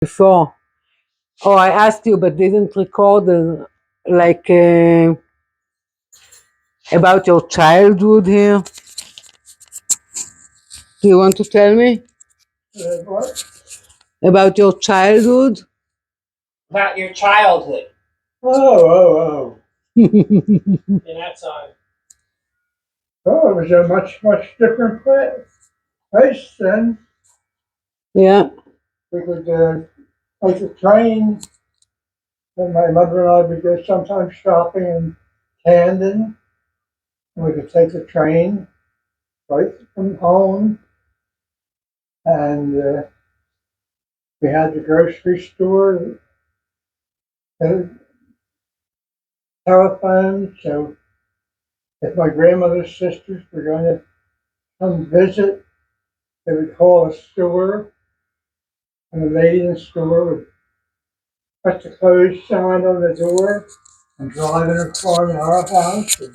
before. Oh, I asked you, but didn't record. Like about your childhood here. Do you want to tell me What? about your childhood? About your childhood. Oh. In that song. Oh, it was a much different place then. Yeah. We could take the train, and my mother and I would go sometimes shopping in Camden. And we could take the train right from home, and we had the grocery store, the telephone. So if my grandmother's sisters were going to come visit, they would call a store, and the lady in the store would put the closed sign on the door and drive in her car to our house and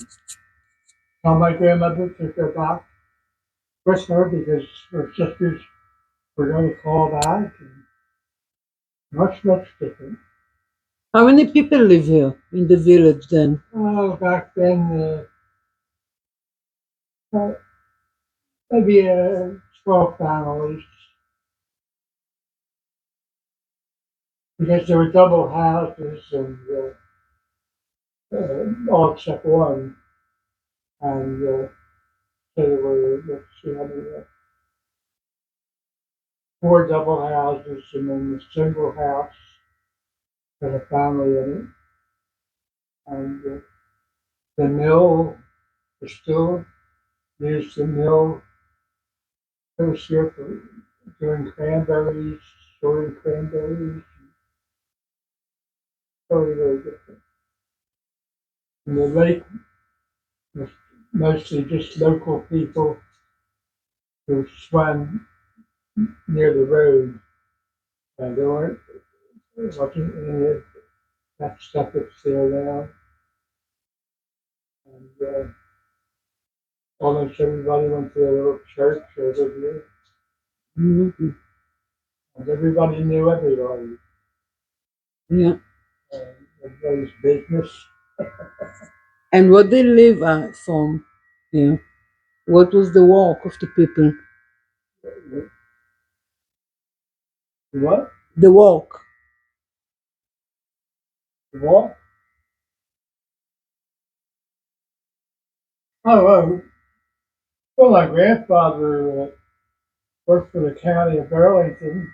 tell my grandmother to go back with her because her sisters were going to call back. And much different. How many people live here in the village then? Oh, back then, maybe 12 families because there were double houses and all except one. And so there were, let's see, how many, four double houses and then a single house with a family in it. And the mill was still used. The mill it was here for doing cranberries, sorting cranberries. Very different. And the lake was mostly just local people who swam near the road. And there wasn't any of that stuff that's there now. And almost everybody went to a little church over here. Mm-hmm. And everybody knew everybody. Yeah. Everybody's business. And what they live from? Yeah. What was the work of the people? What? The work. What? Oh, well, my grandfather worked for the county of Burlington,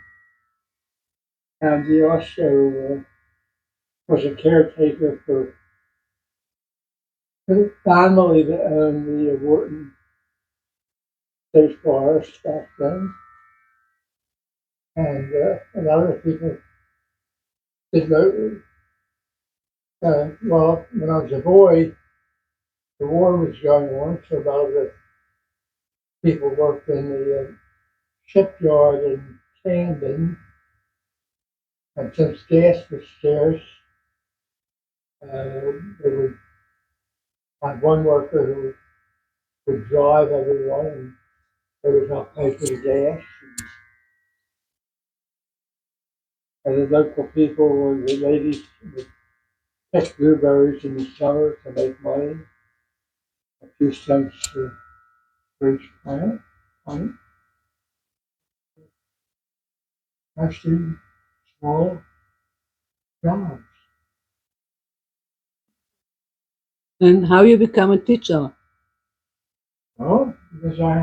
and he also was a caretaker for the family that owned the Wharton State Forest back then. And a lot of people did go. Well, when I was a boy, the war was going on, so a lot of the people worked in the shipyard in Camden. And since gas was scarce, they would have one worker who would drive everyone, and they would not pay for the gas. And the local people were the ladies would pick blueberries in the summer to make money, a few cents for each plant. Mostly small jobs. And how you become a teacher? Well, because I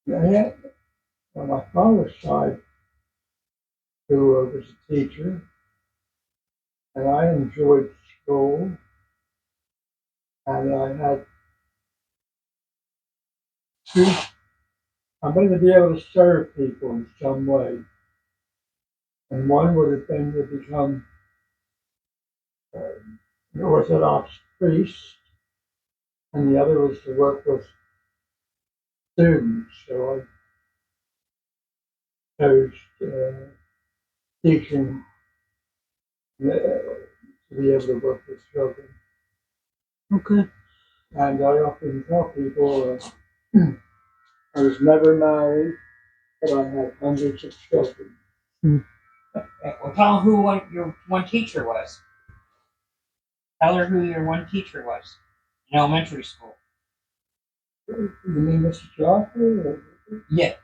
had on my father's side who was a teacher, and I enjoyed school, and I had two. I'm going to be able to serve people in some way, and one would have been to become an Orthodox priest, and the other was to work with students. So I chose teaching to be able to work with children. Okay. And I often tell people I was never married, but I had hundreds of children. Well, tell them who your one teacher was. Tell her who your one teacher was in elementary school. You mean Mr. Joffrey? Or, Yeah.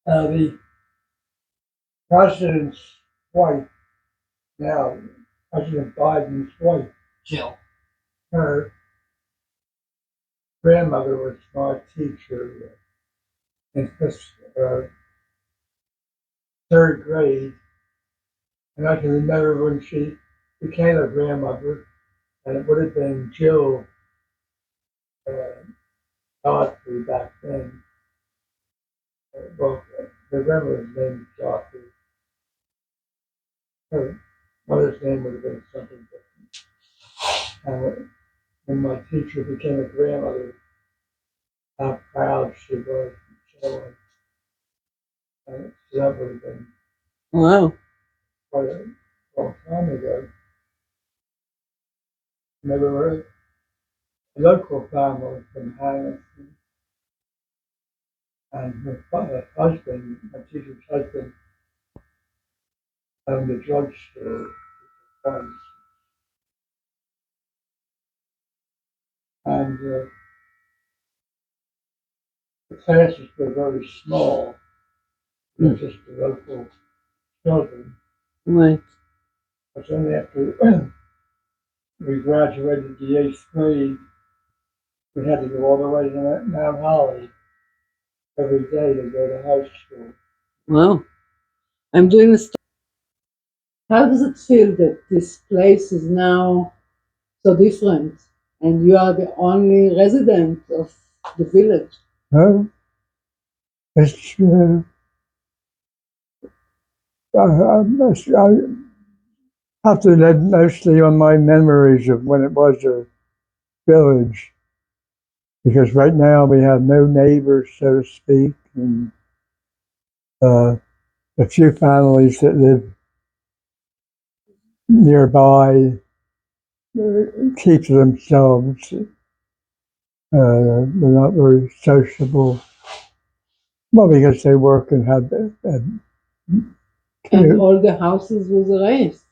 the president's wife, now President Biden's wife, Jill. her grandmother was my teacher in third grade. And I can remember when she became a grandmother, and it would have been Jill Godfrey back then. Well, her grandmother's name was Godfrey. Her mother's name would have been something different. And when my teacher became a grandmother, how proud she was and so on. And so that would have been Wow. quite a long time ago. And they were a local family from Hamilton. And her husband, my teacher's husband, owned a drugstore twice. And the classes were very small. They were just the local children. Right. But only after we graduated the 8th grade, we had to go all the way to Mount Holly every day to go to high school. Wow. I'm doing this. How does it feel that this place is now so different and you are the only resident of the village? Huh? It's, I have to live mostly on my memories of when it was a village, because right now we have no neighbors, so to speak, and a few families that live nearby keep to themselves. They're not very sociable. Well, because they work and have And all the houses was erased.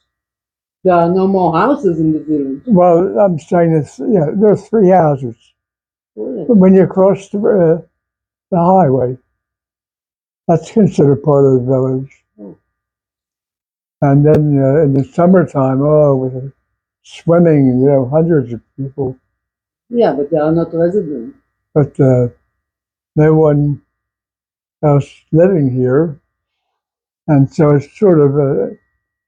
There are no more houses in the village. well, I'm saying this. Yeah, there are 3 houses. Really? But when you cross the highway, that's considered part of the village. Oh. And then in the summertime, with the swimming, hundreds of people. Yeah, but they are not residents. But no one else living here. And so it's sort of,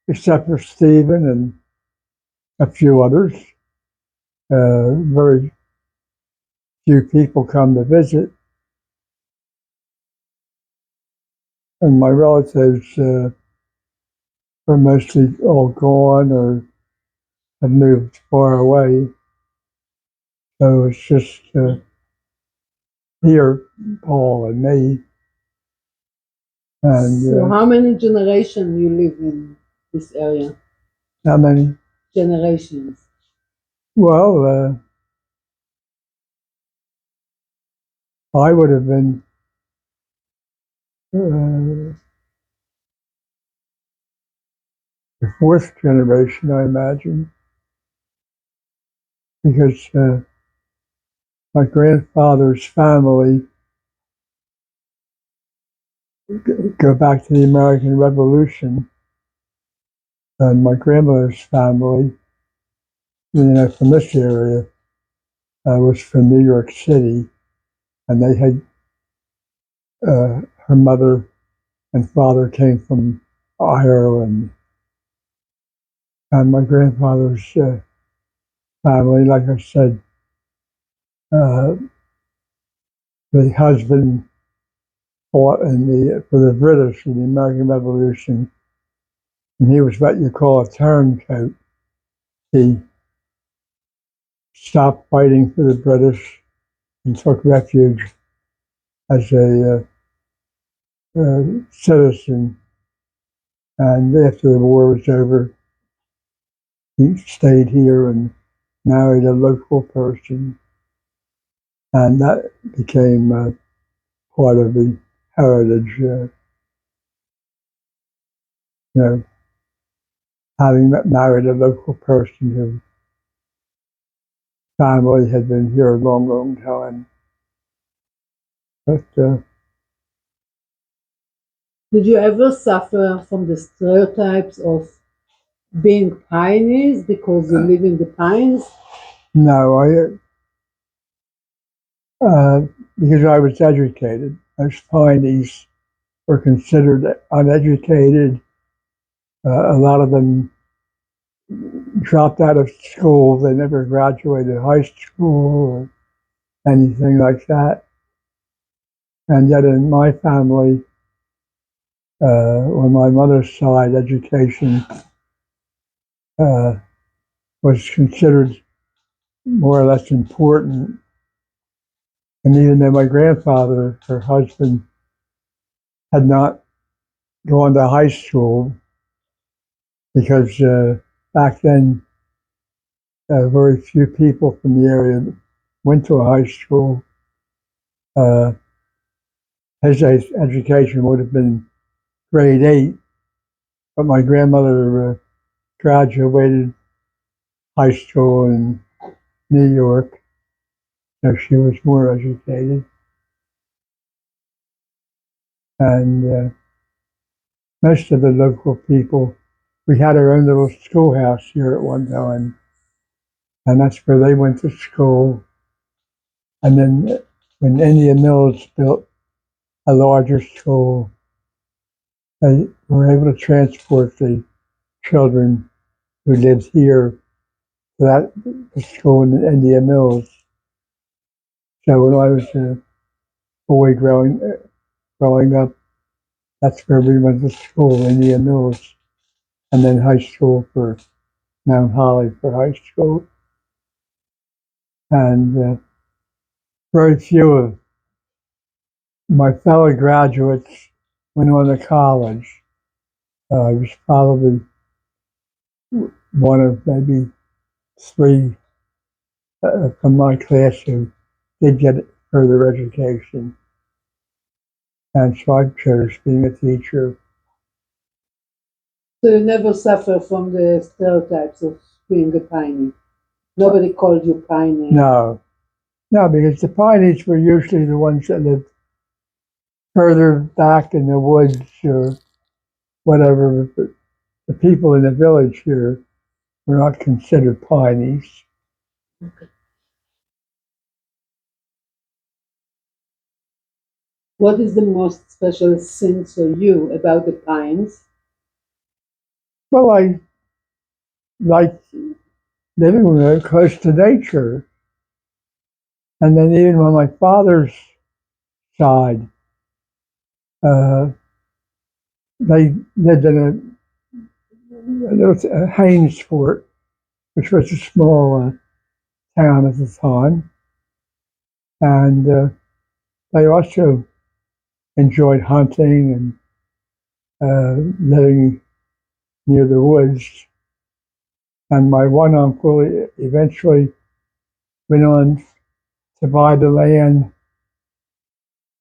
except for Stephen and a few others, very few people come to visit. And my relatives are mostly all gone or have moved far away. So it's just here, Paul and me. And So how many generations you live in this area? how many? Generations. Well, I would have been the 4th generation, I imagine, because my grandfather's family go back to the American Revolution, and my grandmother's family, from this area, was from New York City, and they had her mother and father came from Ireland, and my grandfather's family, like I said, the husband fought for the British in the American Revolution, and he was what you call a turncoat. He stopped fighting for the British and took refuge as a citizen. And after the war was over, he stayed here and married a local person, and that became part of the heritage, having married a local person whose family had been here a long, long time. But Did you ever suffer from the stereotypes of being pioneers because you live in the pines? no, because I was educated, most Pineys were considered uneducated. A lot of them dropped out of school. They never graduated high school or anything like that. And yet in my family, on my mother's side, education was considered more or less important. And even though my grandfather, her husband, had not gone to high school, because back then very few people from the area went to a high school. His education would have been grade 8, but my grandmother graduated high school in New York, so she was more educated. And most of the local people, we had our own little schoolhouse here at one time, and that's where they went to school. And then when Indian Mills built a larger school, they were able to transport the children who lived here to that school in Indian Mills. So when I was a boy growing up, that's where we went to school, Indian Mills, and then high school for Mount Holly for high school. And very few of my fellow graduates went on to college. I was probably one of maybe 3 from my class who did get further education. And so I chose being a teacher. So you never suffer from the stereotypes of being a pioneer. Nobody called you pioneer. No, because the Pineys were usually the ones that lived further back in the woods or whatever. The people in the village here were not considered Pineys. What is the most special thing for you about the pines? Well, I like living close to nature. And then even on my father's side, uh, they lived in a little Hainesport, which was a small town at the time. And they also enjoyed hunting and living near the woods. And my one uncle eventually went on to buy the land,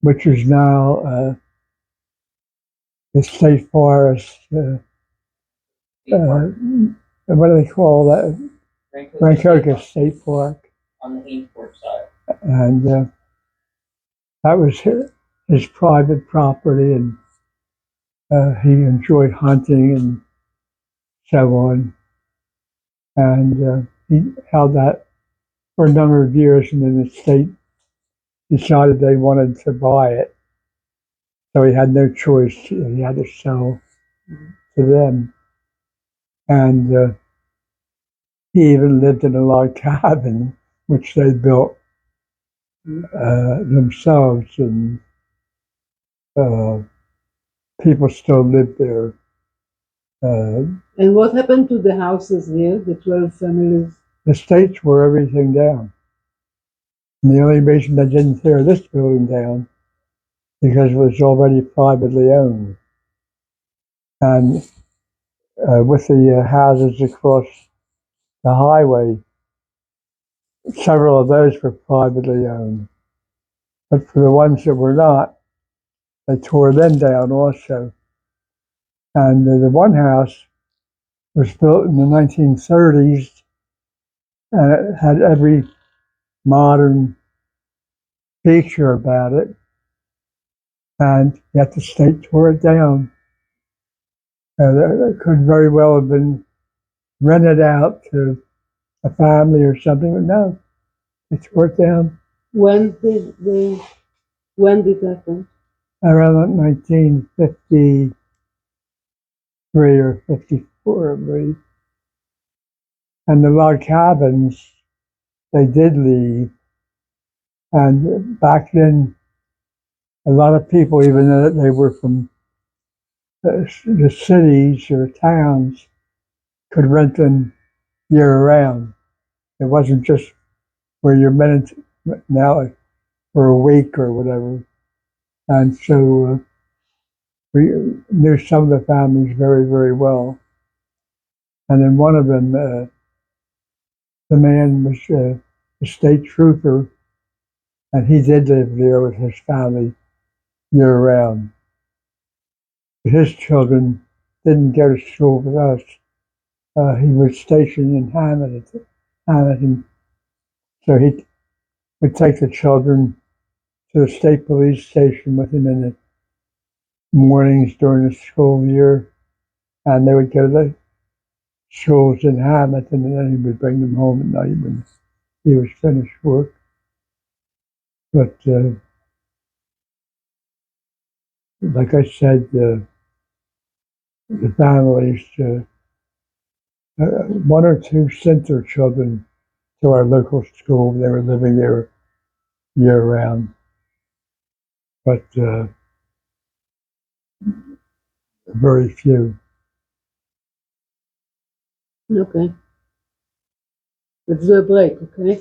which is now the state forest. What do they call that? Rancoca State Park. On the Hainesport side. And that was his private property, and he enjoyed hunting and so on. And he held that for a number of years, and then the state decided they wanted to buy it. So he had no choice. He had to sell to them. And he even lived in a log cabin, which they built themselves, and people still live there. And what happened to the houses here, the 12 families? The state tore everything down. And the only reason they didn't tear this building down because it was already privately owned. And with the houses across the highway, several of those were privately owned. But for the ones that were not, they tore them down also. And the one house was built in the 1930s, and it had every modern feature about it. And yet the state tore it down. It could very well have been rented out to a family or something, but no, they tore it down When did that happen? around 1953 or 54, I believe. And the log cabins, they did leave. And back then, a lot of people, even though they were from the cities or towns, could rent them year round. It wasn't just where you're meant now for a week or whatever. And so we knew some of the families very, very well. And then one of them, the man was a state trooper, and he did live there with his family year round. His children didn't go to school with us. He was stationed in Hamilton, so he would take the children to the state police station with him in the mornings during the school year, and they would go to the schools in Hamilton, and then he would bring them home at night when he was finished work. But like I said, the families, one or two sent their children to our local school. They were living there year round, but very few. Okay. Let's do a break, okay?